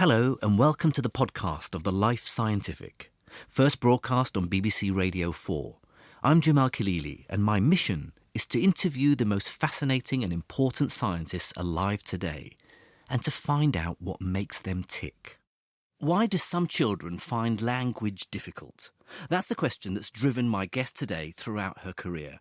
Hello and welcome to the podcast of The Life Scientific, first broadcast on BBC Radio 4. I'm Jim Al-Khalili and my mission is to interview the most fascinating and important scientists alive today and to find out what makes them tick. Why do some children find language difficult? That's the question that's driven my guest today throughout her career.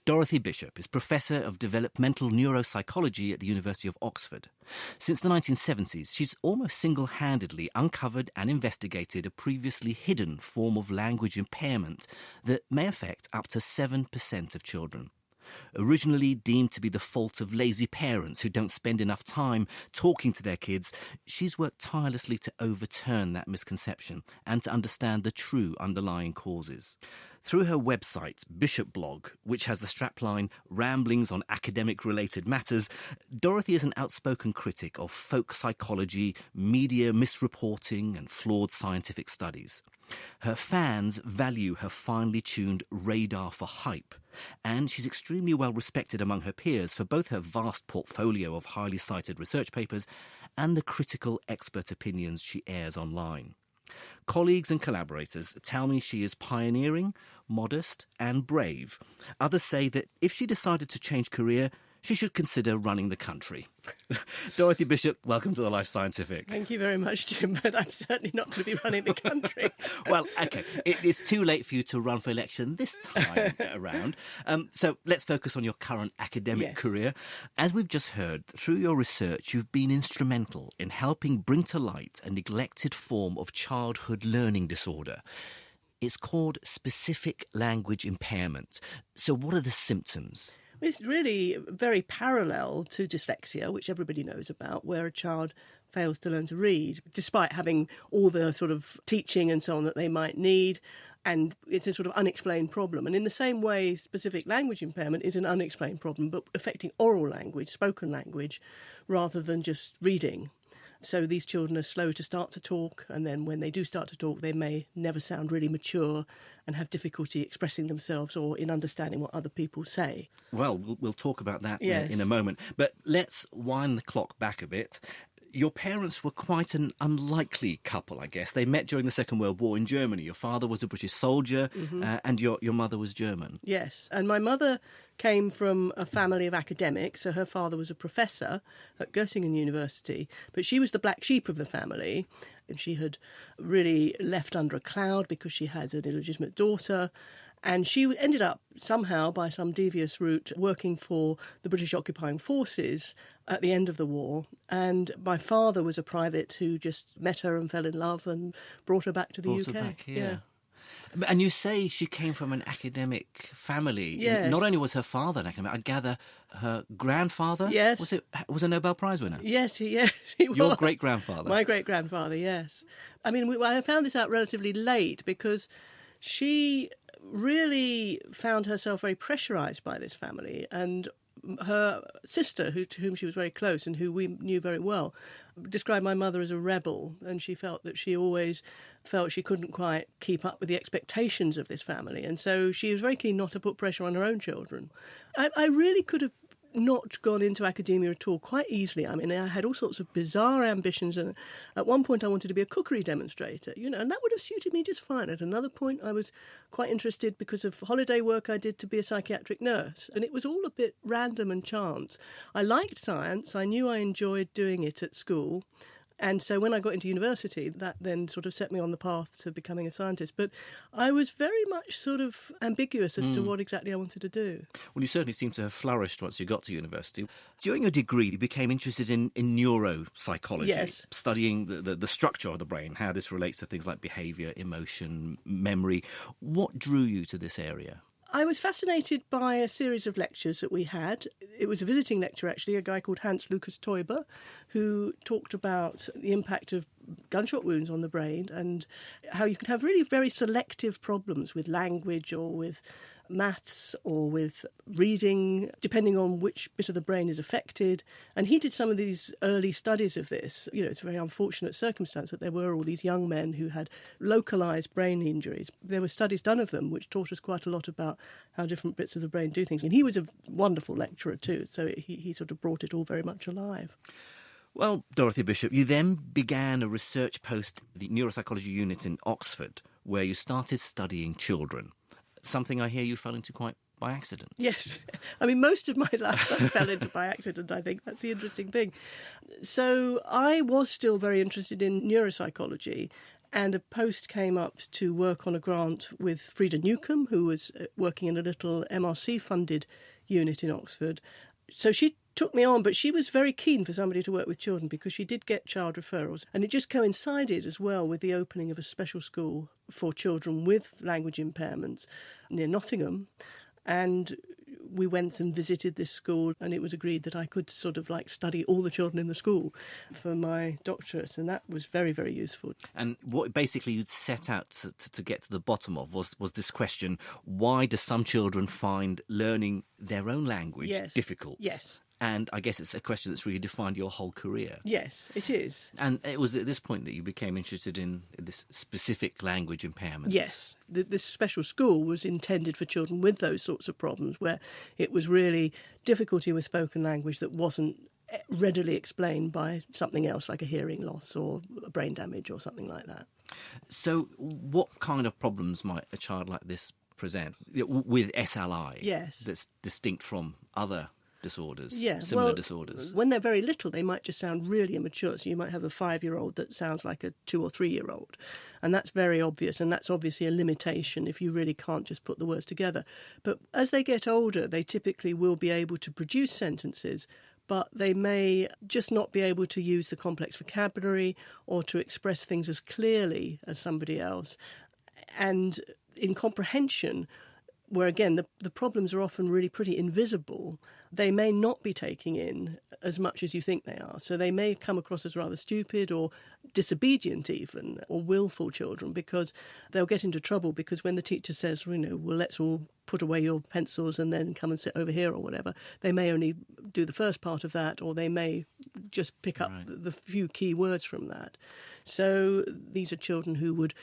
Dorothy Bishop is Professor of Developmental Neuropsychology at the University of Oxford. Since the 1970s, she's almost single-handedly uncovered and investigated a previously hidden form of language impairment that may affect up to 7% of children. Originally deemed to be the fault of lazy parents who don't spend enough time talking to their kids, she's worked tirelessly to overturn that misconception and to understand the true underlying causes. Through her website, Bishop Blog, which has the strapline Ramblings on Academic-Related Matters, Dorothy is an outspoken critic of folk psychology, media misreporting and flawed scientific studies. Her fans value her finely tuned radar for hype, and she's extremely well respected among her peers for both her vast portfolio of highly cited research papers and the critical expert opinions she airs online. Colleagues and collaborators tell me she is pioneering, modest and brave. Others say that if she decided to change career, she should consider running the country. Dorothy Bishop, welcome to The Life Scientific. Thank you very much, Jim, but I'm certainly not going to be running the country. Well, OK, it's too late for you to run for election this time around. So let's focus on your current academic career. As we've just heard, through your research, you've been instrumental in helping bring to light a neglected form of childhood learning disorder. It's called specific language impairment. So what are the symptoms? It's really very parallel to dyslexia, which everybody knows about, where a child fails to learn to read, despite having all the sort of teaching and so on that they might need. And it's a sort of unexplained problem. And in the same way, specific language impairment is an unexplained problem, but affecting oral language, spoken language, rather than just reading. So these children are slow to start to talk, and then when they do start to talk, they may never sound really mature and have difficulty expressing themselves or in understanding what other people say. Well, we'll talk about that in a moment. But let's wind the clock back a bit. Your parents were quite an unlikely couple, I guess. They met during the Second World War in Germany. Your father was a British soldier and your mother was German. Yes, and my mother came from a family of academics, so her father was a professor at Göttingen University, but she was the black sheep of the family, and she had really left under a cloud because she had an illegitimate daughter. And she ended up somehow, by some devious route, working for the British occupying forces at the end of the war. And my father was a private who just met her and fell in love and brought her back to the UK. Her back here. Yeah. And you say she came from an academic family. Yes. Not only was her father an academic, I gather her grandfather was a Nobel Prize winner. Yes, he was. Your great-grandfather. My great-grandfather, yes. I mean, I found this out relatively late because she really found herself very pressurised by this family, and her sister, to whom she was very close and who we knew very well, described my mother as a rebel, and she felt that she always felt she couldn't quite keep up with the expectations of this family, and so she was very keen not to put pressure on her own children. I really could have not gone into academia at all quite easily. I mean, I had all sorts of bizarre ambitions, and at one point I wanted to be a cookery demonstrator, and that would have suited me just fine. At another point I was quite interested, because of holiday work I did, to be a psychiatric nurse, and it was all a bit random and chance. I liked science, I knew I enjoyed doing it at school, and so when I got into university, that then sort of set me on the path to becoming a scientist. But I was very much sort of ambiguous as to what exactly I wanted to do. Well, you certainly seem to have flourished once you got to university. During your degree, you became interested in neuropsychology, studying the structure of the brain, how this relates to things like behaviour, emotion, memory. What drew you to this area? I was fascinated by a series of lectures that we had. It was a visiting lecture, actually, a guy called Hans Lucas Teuber, who talked about the impact of gunshot wounds on the brain and how you can have really very selective problems with language or with maths or with reading, depending on which bit of the brain is affected. And he did some of these early studies of this. It's a very unfortunate circumstance that there were all these young men who had localised brain injuries. There were studies done of them which taught us quite a lot about how different bits of the brain do things. And he was a wonderful lecturer too, so he sort of brought it all very much alive. Well, Dorothy Bishop, you then began a research post at the neuropsychology unit in Oxford, where you started studying children, something I hear you fell into quite by accident. Yes. I mean, most of my life I fell into by accident, I think. That's the interesting thing. So I was still very interested in neuropsychology, and a post came up to work on a grant with Frida Newcomb, who was working in a little MRC-funded unit in Oxford. So she took me on, but she was very keen for somebody to work with children because she did get child referrals. And it just coincided as well with the opening of a special school for children with language impairments near Nottingham. And we went and visited this school, and it was agreed that I could sort of like study all the children in the school for my doctorate, and that was very, very useful. And what basically you'd set out to get to the bottom of was this question: why do some children find learning their own language difficult? Yes. And I guess it's a question that's really defined your whole career. Yes, it is. And it was at this point that you became interested in this specific language impairment. Yes. This special school was intended for children with those sorts of problems, where it was really difficulty with spoken language that wasn't readily explained by something else, like a hearing loss or brain damage or something like that. So what kind of problems might a child like this present with SLI? Yes. That's distinct from other disorders, yeah, similar disorders? When they're very little, they might just sound really immature. So you might have a 5-year-old that sounds like a 2 or 3-year-old. And that's very obvious. And that's obviously a limitation if you really can't just put the words together. But as they get older, they typically will be able to produce sentences, but they may just not be able to use the complex vocabulary or to express things as clearly as somebody else. And in comprehension, where again the problems are often really pretty invisible, they may not be taking in as much as you think they are. So they may come across as rather stupid or disobedient even, or willful children, because they'll get into trouble because when the teacher says, well, let's all put away your pencils and then come and sit over here or whatever, they may only do the first part of that, or they may just pick up the few key words from that. So these are children who would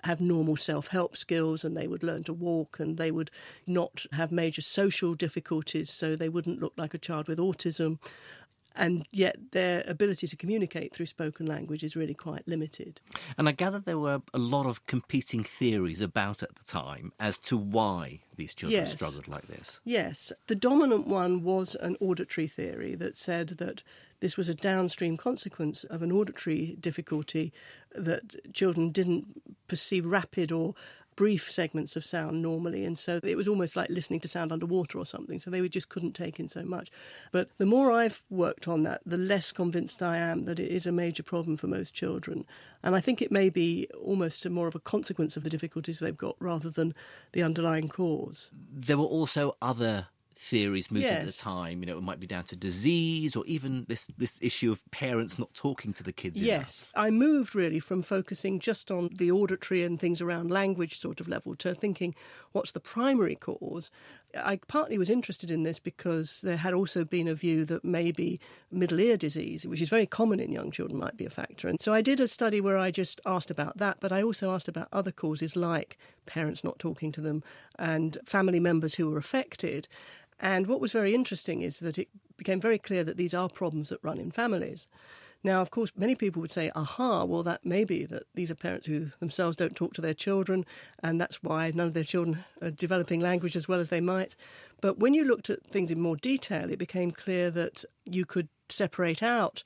have normal self-help skills, and they would learn to walk, and they would not have major social difficulties, so they wouldn't look like a child with autism. And yet their ability to communicate through spoken language is really quite limited. And I gather there were a lot of competing theories about at the time as to why these children struggled like this. Yes. The dominant one was an auditory theory that said that this was a downstream consequence of an auditory difficulty, that children didn't perceive rapid or brief segments of sound normally, and so it was almost like listening to sound underwater or something, so they just couldn't take in so much. But the more I've worked on that, the less convinced I am that it is a major problem for most children. And I think it may be almost more of a consequence of the difficulties they've got rather than the underlying cause. There were also other theories mooted at the time. It might be down to disease, or even this issue of parents not talking to the kids enough. I moved really from focusing just on the auditory and things around language sort of level to thinking, what's the primary cause? I partly was interested in this because there had also been a view that maybe middle ear disease, which is very common in young children, might be a factor. And so I did a study where I just asked about that, but I also asked about other causes like parents not talking to them and family members who were affected. And what was very interesting is that it became very clear that these are problems that run in families. Now, of course, many people would say, well, that may be that these are parents who themselves don't talk to their children, and that's why none of their children are developing language as well as they might. But when you looked at things in more detail, it became clear that you could separate out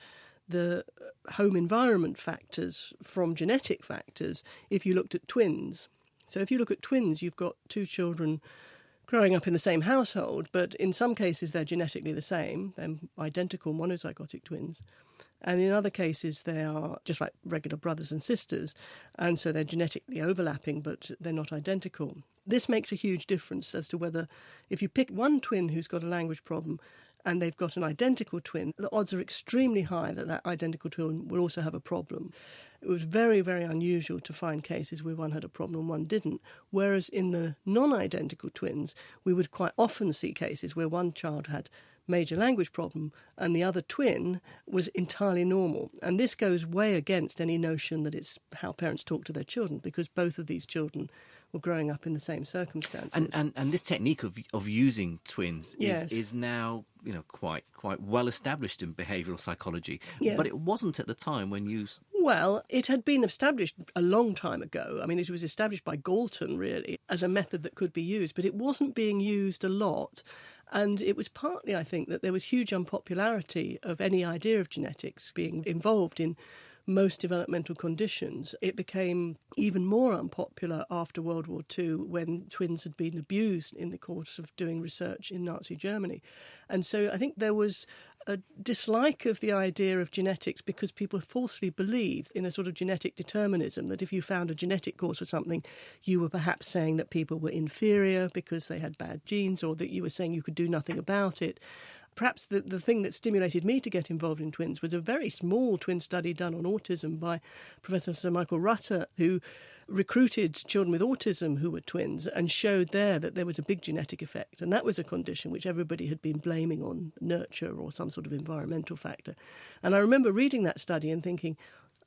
the home environment factors from genetic factors if you looked at twins. So if you look at twins, you've got two children growing up in the same household, but in some cases they're genetically the same. They're identical monozygotic twins. And in other cases they are just like regular brothers and sisters, and so they're genetically overlapping, but they're not identical. This makes a huge difference as to whether, if you pick one twin who's got a language problem and they've got an identical twin, the odds are extremely high that that identical twin will also have a problem. It was very, very unusual to find cases where one had a problem and one didn't, whereas in the non-identical twins, we would quite often see cases where one child had major language problem and the other twin was entirely normal. And this goes way against any notion that it's how parents talk to their children, because both of these children were growing up in the same circumstances. And this technique of using twins Yes. is now, quite well established in behavioural psychology. Yeah. But it wasn't at the time when you... Well, it had been established a long time ago. I mean, it was established by Galton, really, as a method that could be used, but it wasn't being used a lot. And it was partly, I think, that there was huge unpopularity of any idea of genetics being involved in most developmental conditions. It became even more unpopular after World War II, when twins had been abused in the course of doing research in Nazi Germany. And so I think there was a dislike of the idea of genetics because people falsely believed in a sort of genetic determinism, that if you found a genetic cause for something, you were perhaps saying that people were inferior because they had bad genes, or that you were saying you could do nothing about it. Perhaps the thing that stimulated me to get involved in twins was a very small twin study done on autism by Professor Sir Michael Rutter, who recruited children with autism who were twins and showed there that there was a big genetic effect. And that was a condition which everybody had been blaming on nurture or some sort of environmental factor. And I remember reading that study and thinking,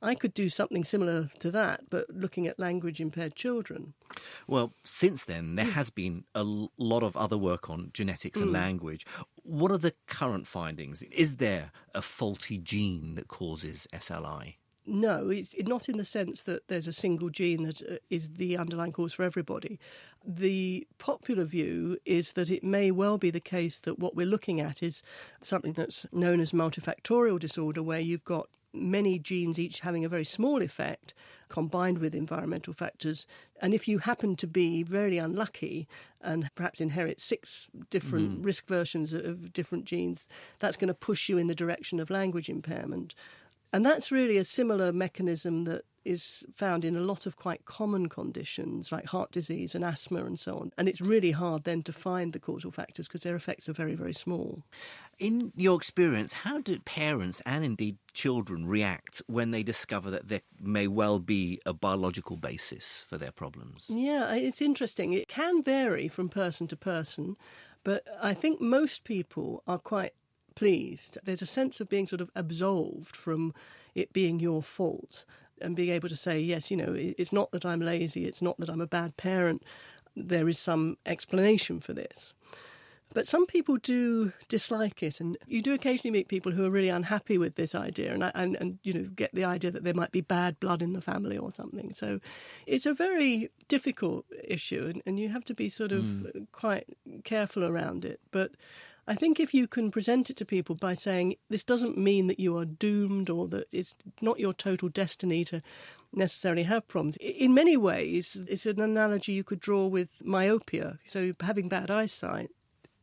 I could do something similar to that, but looking at language-impaired children. Well, since then, there has been a lot of other work on genetics and language. What are the current findings? Is there a faulty gene that causes SLI? No, it's not in the sense that there's a single gene that is the underlying cause for everybody. The popular view is that it may well be the case that what we're looking at is something that's known as multifactorial disorder, where you've got many genes each having a very small effect combined with environmental factors. And if you happen to be very unlucky and perhaps inherit 6 different risk versions of different genes, that's going to push you in the direction of language impairment. And that's really a similar mechanism that is found in a lot of quite common conditions like heart disease and asthma and so on. And it's really hard then to find the causal factors because their effects are very, very small. In your experience, how do parents and indeed children react when they discover that there may well be a biological basis for their problems? Yeah, it's interesting. It can vary from person to person, but I think most people are quite pleased. There's a sense of being sort of absolved from it being your fault and being able to say, yes, it's not that I'm lazy, it's not that I'm a bad parent. There is some explanation for this. But some people do dislike it, and you do occasionally meet people who are really unhappy with this idea and get the idea that there might be bad blood in the family or something. So it's a very difficult issue, and you have to be sort of quite careful around it. But I think if you can present it to people by saying this doesn't mean that you are doomed or that it's not your total destiny to necessarily have problems. In many ways, it's an analogy you could draw with myopia. So having bad eyesight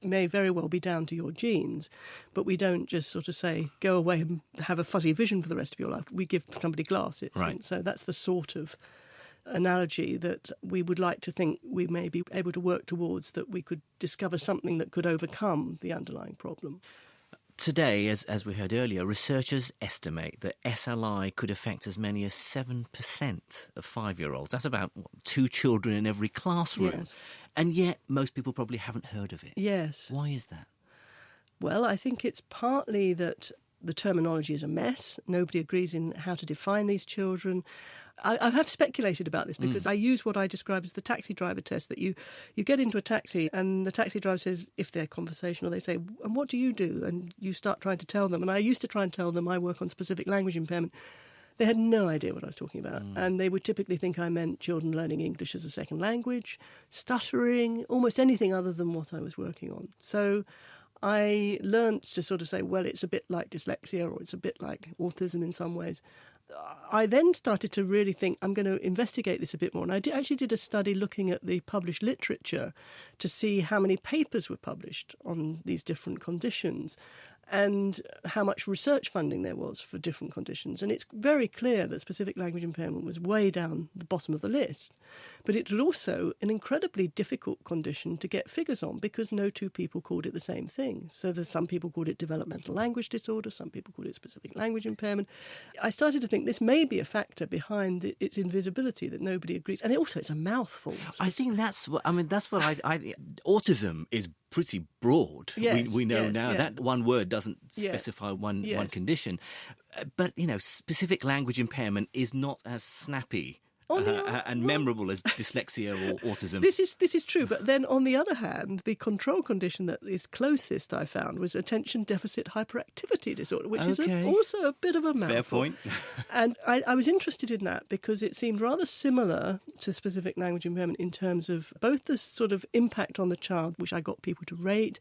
may very well be down to your genes, but we don't just sort of say, go away and have a fuzzy vision for the rest of your life. We give somebody glasses. Right. And so that's the sort of analogy that we would like to think we may be able to work towards, that we could discover something that could overcome the underlying problem. Today, as we heard earlier, researchers estimate that SLI could affect as many as 7% of 5-year-olds. That's about 2 children in every classroom. Yes. And yet most people probably haven't heard of it. Yes. Why is that? Well, I think it's partly that the terminology is a mess. Nobody agrees in how to define these children. I have speculated about this because I use what I describe as the taxi driver test, that you get into a taxi and the taxi driver says, if they're conversational, they say, and what do you do? And you start trying to tell them. And I used to try and tell them I work on specific language impairment. They had no idea what I was talking about. And they would typically think I meant children learning English as a second language, stuttering, almost anything other than what I was working on. So I learnt to sort of say, well, it's a bit like dyslexia or it's a bit like autism in some ways. I then started to really think, I'm going to investigate this a bit more. And I actually did a study looking at the published literature to see how many papers were published on these different conditions and how much research funding there was for different conditions. And it's very clear that specific language impairment was way down the bottom of the list. But it was also an incredibly difficult condition to get figures on because no 2 people called it the same thing. So some people called it developmental language disorder, some people called it specific language impairment. I started to think this may be a factor behind its invisibility, that nobody agrees. And it's a mouthful. I think that's what I autism is pretty broad. Yes, we know yes, now yeah. that one word doesn't specify one condition. But, specific language impairment is not as snappy and memorable as dyslexia or autism. This is true, but then on the other hand, the control condition that is closest, I found, was attention deficit hyperactivity disorder, which is also a bit of a mouthful. Fair point. And I was interested in that because it seemed rather similar to specific language impairment in terms of both the sort of impact on the child, which I got people to rate,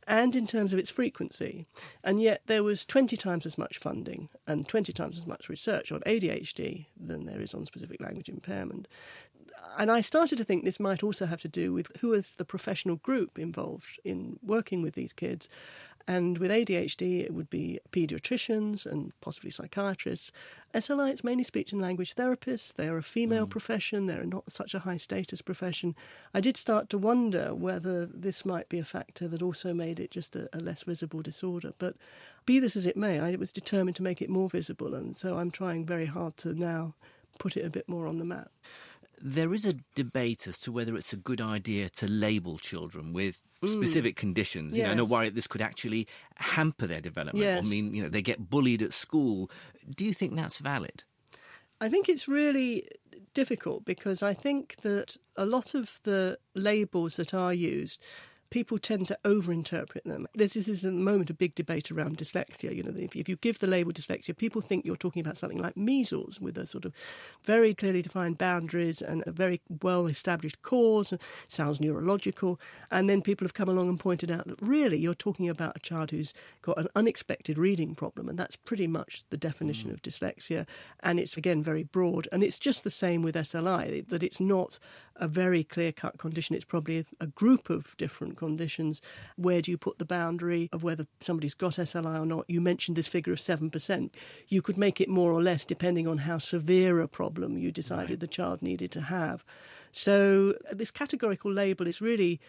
and in terms of its frequency. And yet there was 20 times as much funding and 20 times as much research on ADHD than there is on specific language impairment. And I started to think this might also have to do with who is the professional group involved in working with these kids. And with ADHD, it would be paediatricians and possibly psychiatrists. SLI, it's mainly speech and language therapists. They're a female profession. They're not such a high-status profession. I did start to wonder whether this might be a factor that also made it just a less visible disorder. But be this as it may, I was determined to make it more visible, and so I'm trying very hard to now put it a bit more on the map. There is a debate as to whether it's a good idea to label children with specific conditions. You know, and a worry that this could actually hamper their development. Yes. I mean, they get bullied at school. Do you think that's valid? I think it's really difficult because I think that a lot of the labels that are used, people tend to overinterpret them. This is at the moment a big debate around dyslexia. If you give the label dyslexia, people think you're talking about something like measles with a sort of very clearly defined boundaries and a very well-established cause. Sounds neurological. And then people have come along and pointed out that really you're talking about a child who's got an unexpected reading problem, and that's pretty much the definition of dyslexia. And it's, again, very broad. And it's just the same with SLI, that it's not a very clear-cut condition. It's probably a group of different conditions. Where do you put the boundary of whether somebody's got SLI or not? You mentioned this figure of 7%. You could make it more or less depending on how severe a problem you decided the child needed to have. So this categorical label is really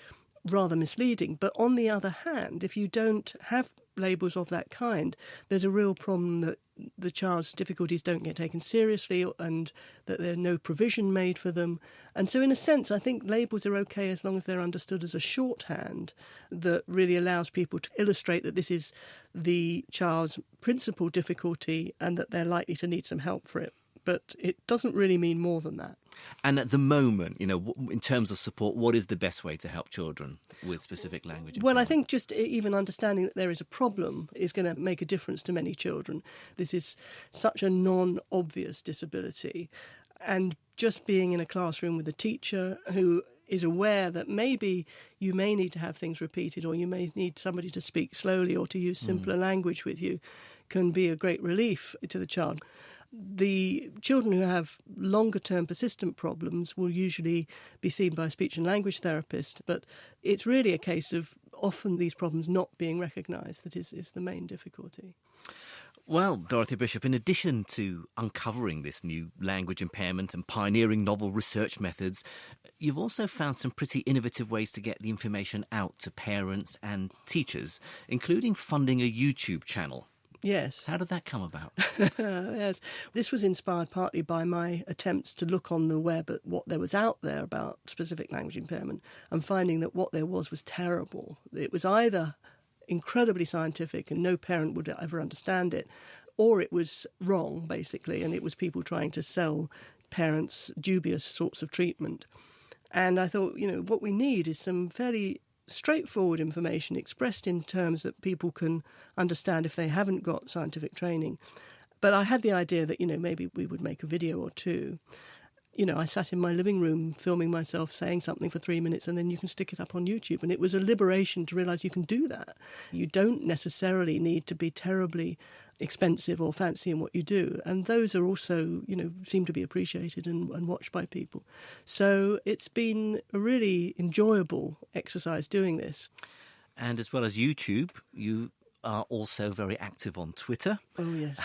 rather misleading. But on the other hand, if you don't have labels of that kind, there's a real problem that the child's difficulties don't get taken seriously and that there's no provision made for them. And so in a sense, I think labels are okay as long as they're understood as a shorthand that really allows people to illustrate that this is the child's principal difficulty and that they're likely to need some help for it. But it doesn't really mean more than that. And at the moment, in terms of support, what is the best way to help children with specific language impairment? Well, I think just even understanding that there is a problem is going to make a difference to many children. This is such a non-obvious disability. And just being in a classroom with a teacher who is aware that maybe you may need to have things repeated or you may need somebody to speak slowly or to use simpler language with you can be a great relief to the child. The children who have longer-term persistent problems will usually be seen by a speech and language therapist, but it's really a case of often these problems not being recognised that is the main difficulty. Well, Dorothy Bishop, in addition to uncovering this new language impairment and pioneering novel research methods, you've also found some pretty innovative ways to get the information out to parents and teachers, including funding a YouTube channel. Yes. How did that come about? Yes. This was inspired partly by my attempts to look on the web at what there was out there about specific language impairment and finding that what there was terrible. It was either incredibly scientific and no parent would ever understand it, or it was wrong, basically, and it was people trying to sell parents dubious sorts of treatment. And I thought, what we need is some fairly straightforward information expressed in terms that people can understand if they haven't got scientific training. But I had the idea that, maybe we would make a video or two. I sat in my living room filming myself saying something for 3 minutes and then you can stick it up on YouTube. And it was a liberation to realise you can do that. You don't necessarily need to be terribly expensive or fancy in what you do. And those are also, seem to be appreciated and watched by people. So it's been a really enjoyable exercise doing this. And as well as YouTube, you are also very active on Twitter. Oh, yes.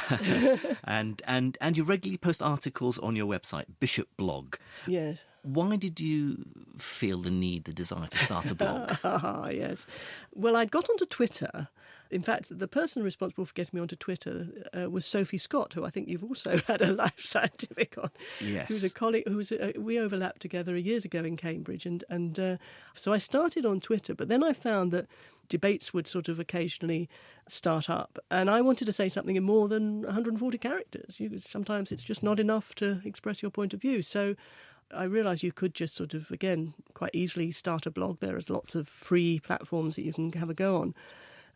and you regularly post articles on your website, Bishop Blog. Yes. Why did you feel the desire to start a blog? Yes. Well, I got onto Twitter. In fact, the person responsible for getting me onto Twitter was Sophie Scott, who I think you've also had a Life Scientific on. Yes. Who's a colleague. We overlapped together years ago in Cambridge. And so I started on Twitter, but then I found that debates would sort of occasionally start up. And I wanted to say something in more than 140 characters. Sometimes it's just not enough to express your point of view. So I realised you could just sort of, again, quite easily start a blog. There are lots of free platforms that you can have a go on.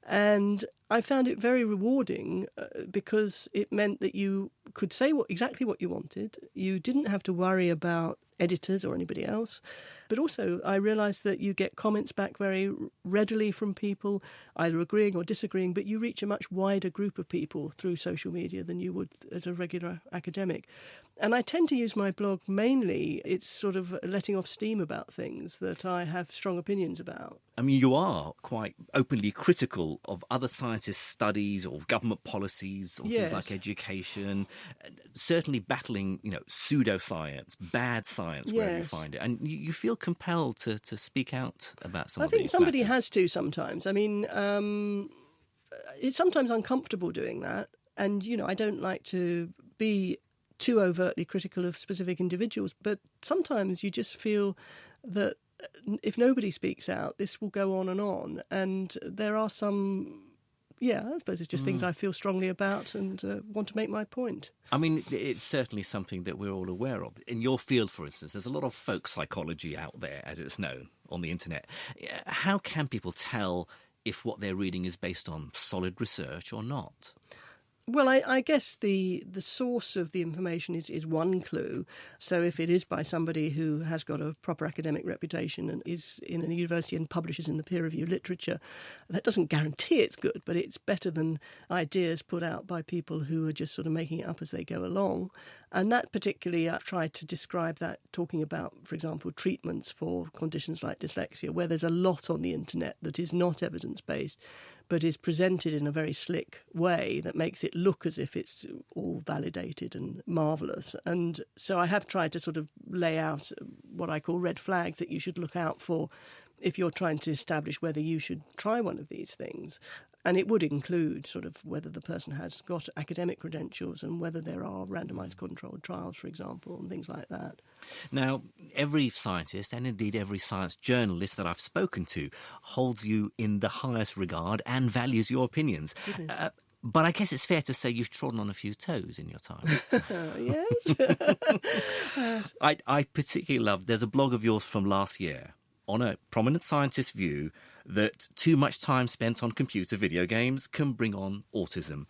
And I found it very rewarding because it meant that you could say exactly what you wanted. You didn't have to worry about editors or anybody else. But also I realised that you get comments back very readily from people, either agreeing or disagreeing, but you reach a much wider group of people through social media than you would as a regular academic. And I tend to use my blog mainly, it's sort of letting off steam about things that I have strong opinions about. I mean, you are quite openly critical of other scientists' studies or government policies or things like education, certainly battling, pseudoscience, bad science wherever you find it. And you feel compelled to speak out about some of these I think somebody matters. has to sometimes. I mean, it's sometimes uncomfortable doing that. And, I don't like to be too overtly critical of specific individuals, but sometimes you just feel that if nobody speaks out, this will go on. And there are some, I suppose it's just things I feel strongly about and want to make my point. I mean, it's certainly something that we're all aware of. In your field, for instance, there's a lot of folk psychology out there, as it's known, on the internet. How can people tell if what they're reading is based on solid research or not? Well, I guess the source of the information is one clue. So if it is by somebody who has got a proper academic reputation and is in a university and publishes in the peer-reviewed literature, that doesn't guarantee it's good, but it's better than ideas put out by people who are just sort of making it up as they go along. And that particularly, I've tried to describe that talking about, for example, treatments for conditions like dyslexia, where there's a lot on the internet that is not evidence-based, but is presented in a very slick way that makes it look as if it's all validated and marvellous. And so I have tried to sort of lay out what I call red flags that you should look out for if you're trying to establish whether you should try one of these things. And it would include sort of whether the person has got academic credentials and whether there are randomised controlled trials, for example, and things like that. Now, every scientist, and indeed every science journalist that I've spoken to, holds you in the highest regard and values your opinions. But I guess it's fair to say you've trodden on a few toes in your time. Yes. I particularly love, there's a blog of yours from last year on a prominent scientist's view that too much time spent on computer video games can bring on autism.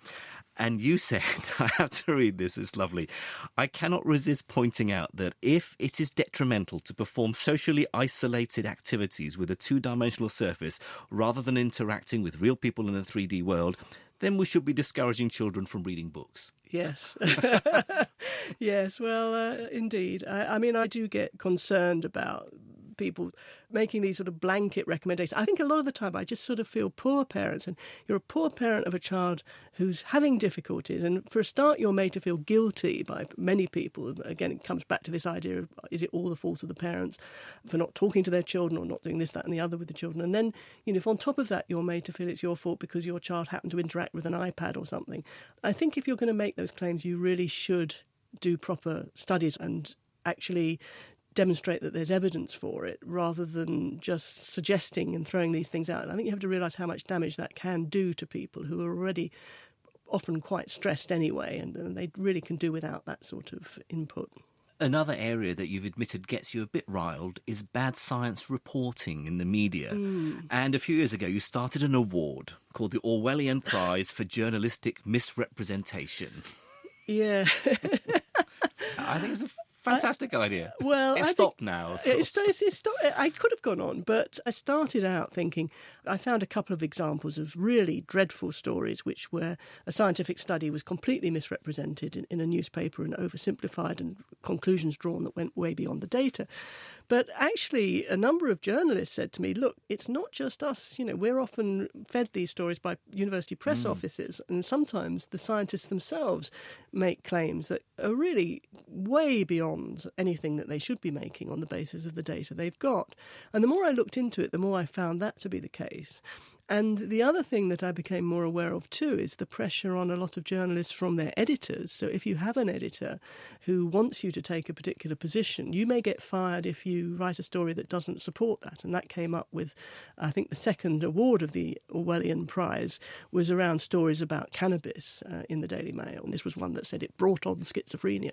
And you said, I have to read this, it's lovely, I cannot resist pointing out that if it is detrimental to perform socially isolated activities with a two-dimensional surface rather than interacting with real people in a 3D world, then we should be discouraging children from reading books. Yes. Yes, well, indeed. I mean, I do get concerned about people making these sort of blanket recommendations. I think a lot of the time I just sort of feel poor parents, and you're a poor parent of a child who's having difficulties, and for a start you're made to feel guilty by many people. Again, it comes back to this idea of, is it all the fault of the parents for not talking to their children or not doing this, that and the other with the children? And then, if on top of that you're made to feel it's your fault because your child happened to interact with an iPad or something. I think if you're going to make those claims, you really should do proper studies and actually demonstrate that there's evidence for it rather than just suggesting and throwing these things out. And I think you have to realise how much damage that can do to people who are already often quite stressed anyway, and they really can do without that sort of input. Another area that you've admitted gets you a bit riled is bad science reporting in the media. And a few years ago, you started an award called the Orwellian Prize for Journalistic Misrepresentation. Yeah. I think it's a fantastic idea. Well, it's stopped now. It's stopped. I could have gone on, but I started out thinking, I found a couple of examples of really dreadful stories where a scientific study was completely misrepresented in a newspaper and oversimplified and conclusions drawn that went way beyond the data. But actually, a number of journalists said to me, look, it's not just us. We're often fed these stories by university press offices, and sometimes the scientists themselves make claims that are really way beyond anything that they should be making on the basis of the data they've got. And the more I looked into it, the more I found that to be the case. And the other thing that I became more aware of too is the pressure on a lot of journalists from their editors. So if you have an editor who wants you to take a particular position, you may get fired if you write a story that doesn't support that. And that came up with, I think, the second award of the Orwellian Prize was around stories about cannabis in the Daily Mail. And this was one that said it brought on schizophrenia.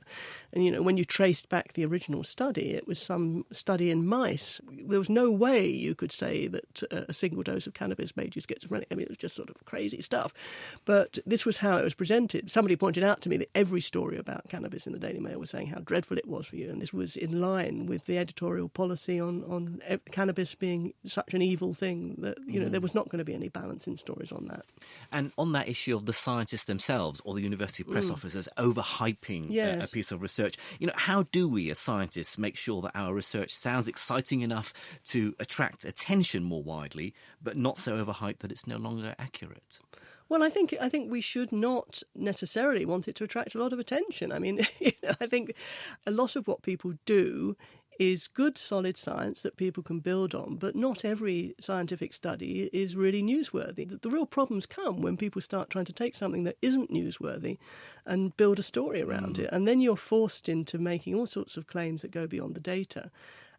And, you know, when you traced back the original study, it was some study in mice. There was no way you could say that a single dose of cannabis made you schizophrenic. I mean, it was just sort of crazy stuff. But this was how it was presented. Somebody pointed out to me that every story about cannabis in the Daily Mail was saying how dreadful it was for you. And this was in line with the editorial policy on cannabis being such an evil thing that, you know, there was not going to be any balance in stories on that. And on that issue of the scientists themselves or the university press officers overhyping a piece of research, you know, how do we as scientists make sure that our research sounds exciting enough to attract attention more widely, but not so overhyped that it's no longer accurate? Well, I think we should not necessarily want it to attract a lot of attention. I mean, you know, I think a lot of what people do is good, solid science that people can build on, but not every scientific study is really newsworthy. The real problems come when people start trying to take something that isn't newsworthy and build a story around it, and then you're forced into making all sorts of claims that go beyond the data.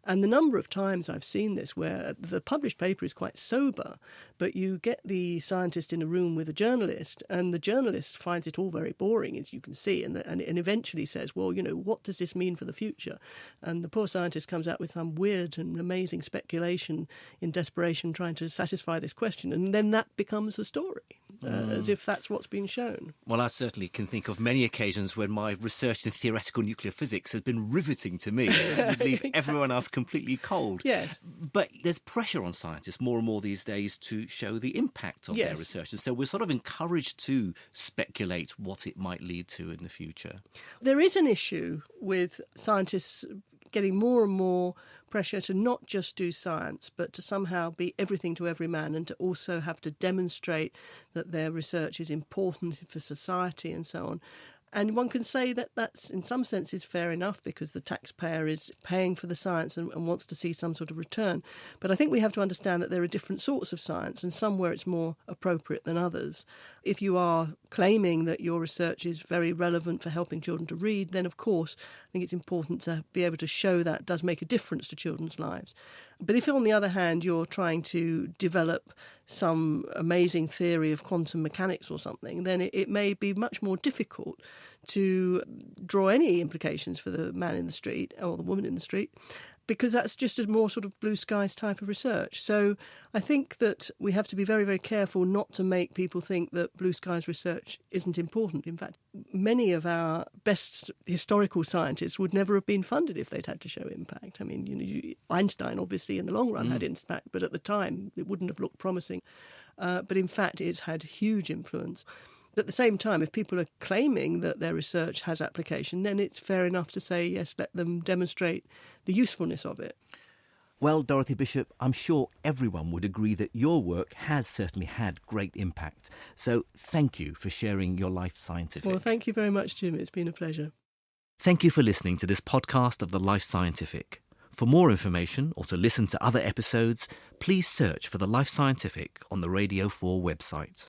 And the number of times I've seen this where the published paper is quite sober, but you get the scientist in a room with a journalist, and the journalist finds it all very boring, as you can see, and eventually says, well, you know, what does this mean for the future? And the poor scientist comes out with some weird and amazing speculation in desperation trying to satisfy this question, and then that becomes the story, as if that's what's been shown. Well, I certainly can think of many occasions when my research in theoretical nuclear physics has been riveting to me. It would leave everyone else completely cold. Yes. But there's pressure on scientists more and more these days to show the impact of their research. And so we're sort of encouraged to speculate what it might lead to in the future. There is an issue with scientists getting more and more pressure to not just do science, but to somehow be everything to every man, and to also have to demonstrate that their research is important for society and so on. And one can say that that's, in some senses, fair enough because the taxpayer is paying for the science and wants to see some sort of return. But I think we have to understand that there are different sorts of science, and some where it's more appropriate than others. If you are claiming that your research is very relevant for helping children to read, then of course I think it's important to be able to show that does make a difference to children's lives. But if, on the other hand, you're trying to develop some amazing theory of quantum mechanics or something, then it may be much more difficult to draw any implications for the man in the street or the woman in the street, because that's just a more sort of blue skies type of research. So I think that we have to be very, very careful not to make people think that blue skies research isn't important. In fact, many of our best historical scientists would never have been funded if they'd had to show impact. I mean, you know, Einstein obviously in the long run had impact, but at the time it wouldn't have looked promising. But in fact, it's had huge influence. But at the same time, if people are claiming that their research has application, then it's fair enough to say, yes, let them demonstrate the usefulness of it. Well, Dorothy Bishop, I'm sure everyone would agree that your work has certainly had great impact. So thank you for sharing your life scientific. Well, thank you very much, Jim. It's been a pleasure. Thank you for listening to this podcast of The Life Scientific. For more information or to listen to other episodes, please search for The Life Scientific on the Radio 4 website.